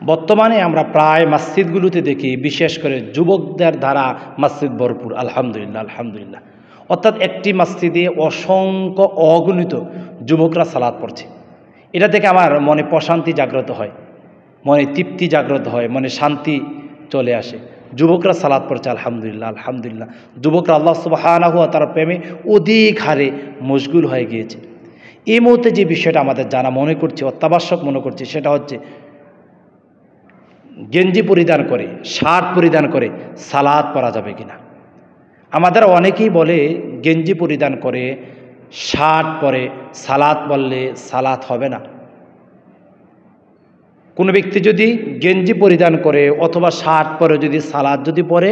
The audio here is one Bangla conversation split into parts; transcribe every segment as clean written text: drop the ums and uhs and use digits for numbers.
বর্তমানে আমরা প্রায় মসজিদগুলোতে দেখি বিশেষ করে যুবকদের দ্বারা মসজিদ ভরপুর, আলহামদুলিল্লাহ আলহামদুলিল্লাহ। অর্থাৎ একটি মসজিদে অসংখ্য অগণিত যুবকরা সালাত পড়ছে। এটা থেকে আমার মনে প্রশান্তি জাগ্রত হয়, মনে তৃপ্তি জাগ্রত হয়, মনে শান্তি চলে আসে। যুবকরা সালাত পড়ছে, আলহামদুলিল্লাহ আলহামদুলিল্লাহ। যুবকরা আল্লাহ সুবহানাহু ওয়া তাআলার প্রেমে অধিক হারে মশগুল হয়ে গিয়েছে। এই মুহূর্তে যে বিষয়টা আমাদের জানা মনে করছে, অত্যাবশ্যক মনে করছে, সেটা হচ্ছে গেঞ্জি পরিধান করে, শার্ট পরিধান করে সালাত পড়া যাবে কিনা। আমাদের অনেকেই বলে গেঞ্জি পরিধান করে শার্ট পরে সালাত পড়লে সালাত হবে না। কোনো ব্যক্তি যদি গেঞ্জি পরিধান করে অথবা শার্ট পরে যদি সালাত যদি পড়ে,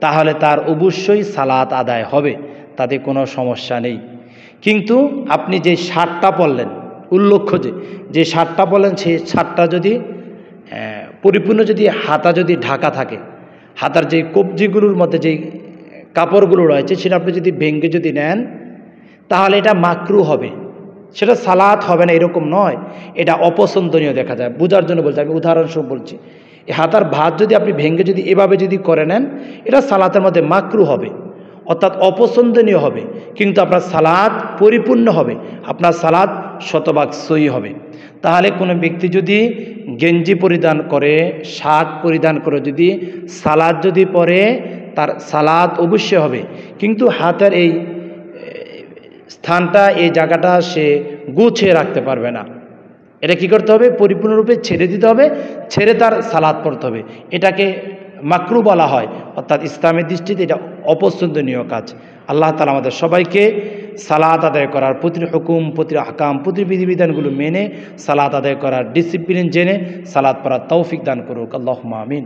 তাহলে তার অবশ্যই সালাত আদায় হবে, তাতে কোনো সমস্যা নেই। কিন্তু আপনি যে শার্টটা পরলেন, উল্লেখ্য যে শার্টটা পরলেন, সেই শার্টটা যদি পরিপূর্ণ যদি হাতা যদি ঢাকা থাকে, হাতার যে কবজিগুলোর মধ্যে যেই কাপড়গুলো রয়েছে সেটা আপনি যদি ভেঙে যদি নেন, তাহলে এটা মাকরু হবে, সেটা সালাত হবে না এরকম নয়, এটা অপছন্দনীয় দেখা যায়। বোঝার জন্য বলছি, আমি উদাহরণস্বরূপ বলছি। এই হাতার ভাঁজ যদি আপনি ভেঙে যদি এভাবে যদি করে নেন, এটা সালাতের মধ্যে মাকরু হবে, অর্থাৎ অপছন্দনীয় হবে, কিন্তু আপনার সালাত পরিপূর্ণ হবে, আপনার সালাত শতভাগ সহি হবে। তাহলে কোনো ব্যক্তি যদি গেঞ্জি পরিধান করে, শার্ট পরিধান করে যদি সালাত যদি পরে, তার সালাত অবশ্যই হবে, কিন্তু হাতের এই স্থানটা, এই জায়গাটা সে গুছিয়ে রাখতে পারবে না। এটা কি করতে হবে? পরিপূর্ণরূপে ছেড়ে দিতে হবে, ছেড়ে তার সালাত পড়তে হবে। এটাকে মাকরু বলা হয়, অর্থাৎ ইসলামের দৃষ্টিতে এটা অপছন্দনীয় কাজ। আল্লাহ তাআলা আমাদের সবাইকে সালাত আদায় করার, প্রতিটি হুকুম, প্রতিটি আহকাম, প্রতিটি বিধিবিধানগুলো মেনে সালাত আদায় করার ডিসিপ্লিন জেনে সালাত পড়ার তৌফিক দান করুক। আল্লাহুম্মা আমিন।